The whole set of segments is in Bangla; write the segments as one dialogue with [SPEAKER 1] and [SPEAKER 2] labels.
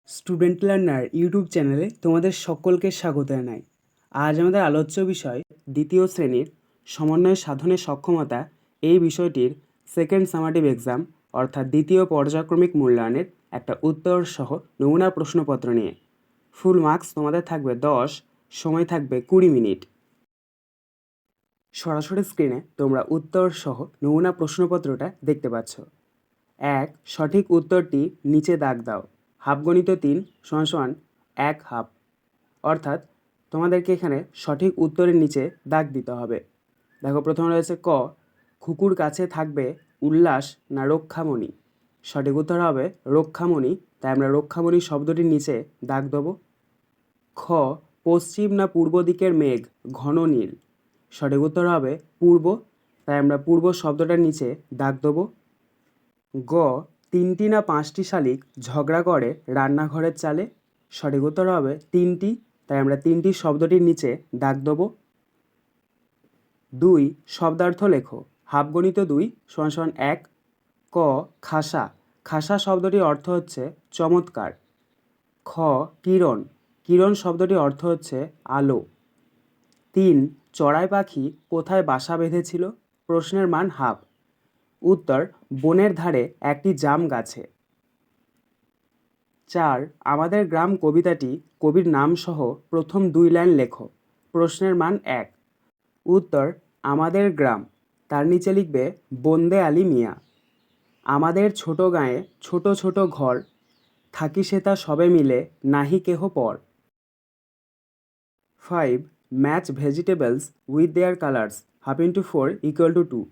[SPEAKER 1] স্টুডেন্ট লার্নার ইউটিউব চ্যানেলে তোমাদের সকলকে স্বাগত জানাই। আজ আমাদের আলোচ্য বিষয় দ্বিতীয় শ্রেণীর সমন্বয় সাধনের সক্ষমতা এই বিষয়টির সেকেন্ড সামাটিভ এক্সাম অর্থাৎ দ্বিতীয় পর্যায়ক্রমিক মূল্যায়নের একটা উত্তর সহ নমুনা প্রশ্নপত্র নিয়ে। ফুল মার্কস তোমাদের থাকবে 10, সময় থাকবে 20 মিনিট। সরাসরি স্ক্রিনে তোমরা উত্তর সহ নমুনা প্রশ্নপত্রটা দেখতে পাচ্ছ। 1. সঠিক উত্তরটি নিচে দাগ দাও। হাফগণিত 3 = 1 হাফ। অর্থাৎ তোমাদেরকে এখানে সঠিক উত্তরের নিচে দাগ দিতে হবে। দেখো প্রথমে রয়েছে ক, খুকুর কাছে থাকবে উল্লাস না রক্ষামণি। সঠিক উত্তর হবে রক্ষামণি, তাই আমরা রক্ষামণি শব্দটির নিচে দাগ দেবো। খ, পশ্চিম না পূর্ব দিকের মেঘ ঘন নীল। সঠিক উত্তর হবে পূর্ব, তাই আমরা পূর্ব শব্দটার নিচে দাগ দেবো। গ, 3টি না 5টি শালিক ঝগড়া করে রান্নাঘরের চালে। সঠিক উত্তর হবে 3টি, তাই আমরা 3টি শব্দটির নিচে দাগ দেবো। 2, শব্দার্থ লেখো। হাফগণিত 2 = 1। ক, খাসা। খাসা শব্দটির অর্থ হচ্ছে চমৎকার। খ, কিরণ। কিরণ শব্দটির অর্থ হচ্ছে আলো। 3, চড়াই পাখি কোথায় বাসা বেঁধেছিল। প্রশ্নের মান হাফ। উত্তর, বনের ধারে একটি জাম গাছে। 4, আমাদের গ্রাম কবিতাটি কবির নাম সহ প্রথম 2 লাইন লেখো। প্রশ্নের মান 1। উত্তর, আমাদের গ্রাম, তার নিচে লিখবে বন্দে আলী মিয়া। আমাদের ছোট গাঁয়ে ছোট ছোট ঘর, থাকি সেতা সবে মিলে নাহি কেহ পর। 5, match vegetables with their colours 1/4 = 2।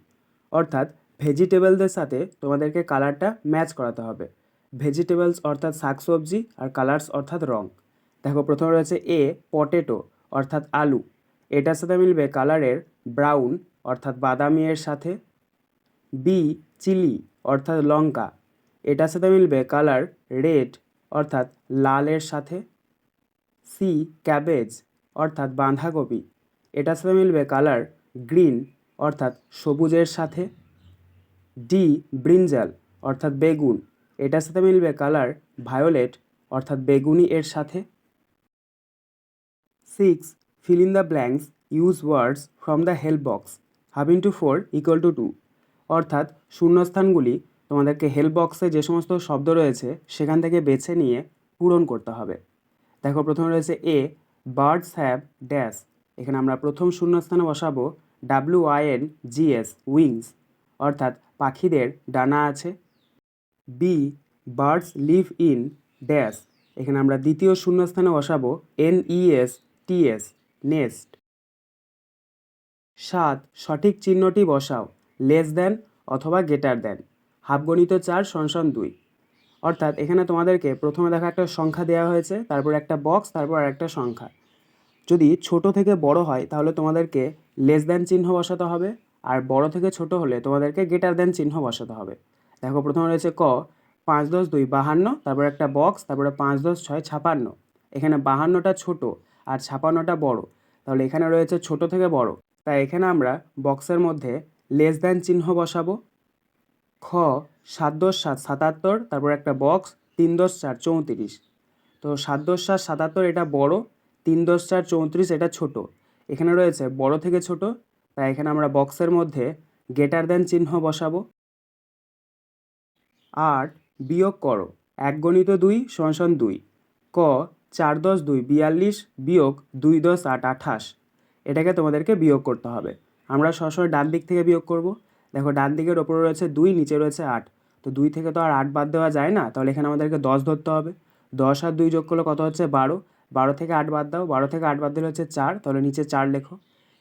[SPEAKER 1] অর্থাৎ ভেজিটেবলদের সাথে তোমাদেরকে কালারটা ম্যাচ করাতে হবে। ভেজিটেবলস অর্থাৎ শাকসবজি আর কালার্স অর্থাৎ রং। দেখো প্রথমে রয়েছে এ, পটেটো অর্থাৎ আলু, এটার সাথে মিলবে কালারের ব্রাউন অর্থাৎ বাদামি এর সাথে। বি, চিলি অর্থাৎ লঙ্কা, এটার সাথে মিলবে কালার রেড অর্থাৎ লালের সাথে। সি, ক্যাবেজ অর্থাৎ বাঁধাকপি, এটার সাথে মিলবে কালার গ্রিন অর্থাৎ সবুজের সাথে। ডি, ব্রিঞ্জাল অর্থাৎ বেগুন, এটার সাথে মিলবে কালার ভায়োলেট অর্থাৎ বেগুনি এর সাথে। 6, fill in the blanks, use words from the help box 1/4 = 2। অর্থাৎ শূন্যস্থানগুলি তোমাদেরকে হেল্প বক্সে যে সমস্ত শব্দ রয়েছে সেখান থেকে বেছে নিয়ে পূরণ করতে হবে। দেখো প্রথমে রয়েছে এ, বার্ডস হ্যাভ ড্যাশ, এখানে আমরা প্রথম শূন্যস্থানে বসাবো WINGS উইংস, অর্থাৎ পাখিদের ডানা আছে। B, birds live in dash, এখানে আমরা দ্বিতীয় শূন্যস্থানে বসাবো NESTS নেস্ট। 7, সঠিক চিহ্নটি বসাও লেস দ্যান অথবা গ্রেটার দ্যান। হাফগণিত 4 = 2। অর্থাৎ এখানে তোমাদেরকে প্রথমে দেখা একটা সংখ্যা দেওয়া হয়েছে, তারপর একটা বক্স, তারপর একটা সংখ্যা। যদি ছোট থেকে বড় হয় তাহলে তোমাদেরকে লেস দ্যান চিহ্ন বসাতে হবে, আর বড় থেকে ছোট হলে তোমাদেরকে গ্রেটার দ্যান চিহ্ন বসাতে হবে। দেখো প্রথমে রয়েছে ক, 5 × 2 = 52, তারপর একটা বক্স, তারপরে 5 × 6 = 56। এখানে 52টা ছোট আর 56টা বড়, তাহলে এখানে রয়েছে ছোট থেকে বড়, তাই এখানে আমরা বক্সের মধ্যে লেস দ্যান চিহ্ন বসাবো। খ, 7 × 7 = 77, তারপর একটা বক্স, 3 × 4 = 34। তো 7 × 7 = 77 এটা বড়, 3 × 4 = 34 এটা ছোট। এখানে রয়েছে বড় থেকে ছোট, তাই এখানে আমরা বক্সের মধ্যে গ্রেটার দ্যান চিহ্ন বসাবো। 8, বিয়োগ করো 1 × 2 = 2। ক, 4 × 10 = 2 42 বিয়োগ 2 × 10 = 8 28। এটাকে তোমাদেরকে বিয়োগ করতে হবে। আমরা সরাসরি ডান দিক থেকে বিয়োগ করব। দেখো ডান দিকের ওপরে রয়েছে 2, নিচে রয়েছে 8, তো 2 থেকে তো আর 8 বাদ দেওয়া যায় না, তাহলে এখানে আমাদেরকে 10 ধরতে হবে। 10 আর 2 যোগ করলে কত হচ্ছে 12, 12 থেকে 8 বাদ দাও, 12 থেকে 8 বাদ দিলে হচ্ছে 4, তাহলে নিচে 4 লেখো।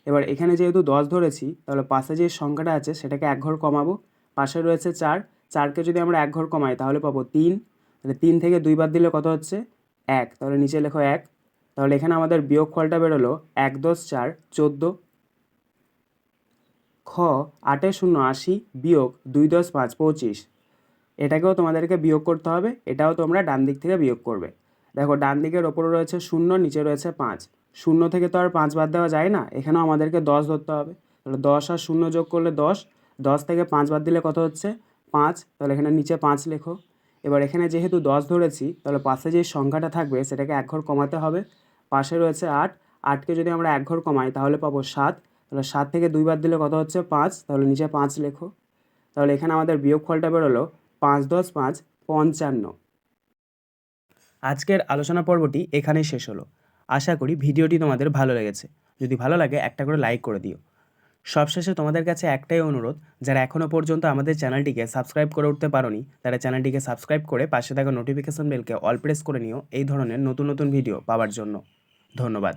[SPEAKER 1] এবার এখানে যেহেতু 10 ধরেছি তাহলে পাশে যে সংখ্যাটা আছে সেটাকে 1 ঘর কমাবো। পাশে রয়েছে 4, 4কে যদি আমরা 1 ঘর কমাই তাহলে পাবো 3, তাহলে 3 থেকে 2 বাদ দিলে কত হচ্ছে 1, তাহলে নিচে লেখো 1। তাহলে এখানে আমাদের বিয়োগফলটা বেরোলো 1 × 10 = 4 14। খ, 8 × 0 = 80 বিয়োগ 2 × 10 = 5 25। এটাকেও তোমাদেরকে বিয়োগ করতে হবে, এটাও তোমরা ডান দিক থেকে বিয়োগ করবে। দেখো ডান দিকের ওপরে রয়েছে 0, নিচে রয়েছে 5, 0 থেকে তো আর 5 বাদ দেওয়া যায় না, এখানেও আমাদেরকে 10 ধরতে হবে। তাহলে 10 আর 0 যোগ করলে 10, 10 থেকে 5 বাদ দিলে কত হচ্ছে 5, তাহলে এখানে নিচে 5 লেখো। এবার এখানে যেহেতু 10 ধরেছি, তাহলে পাশে যে সংখ্যাটা থাকবে সেটাকে এক ঘর কমাতে হবে। পাশে রয়েছে 8, 8কে যদি আমরা এক ঘর কমাই তাহলে পাবো 7, তাহলে 7 থেকে 2 বাদ দিলে কত হচ্ছে 5, তাহলে নিচে 5 লেখো। তাহলে এখানে আমাদের বিয়োগফলটা বেরোলো 5 10 5 55। আজকের আলোচনা পর্বটি এখানেই শেষ হলো। আশা করি ভিডিওটি তোমাদের ভালো লেগেছে। যদি ভালো লাগে একটা করে লাইক করে দিও। সবশেষে তোমাদের কাছে একটাই অনুরোধ, যারা এখনও পর্যন্ত আমাদের চ্যানেলটিকে সাবস্ক্রাইব করে উঠতে পারোনি তারা চ্যানেলটিকে সাবস্ক্রাইব করে পাশে থাকা নোটিফিকেশন বেলকে অল প্রেস করে নিও এই ধরনের নতুন নতুন ভিডিও পাওয়ার জন্য। ধন্যবাদ।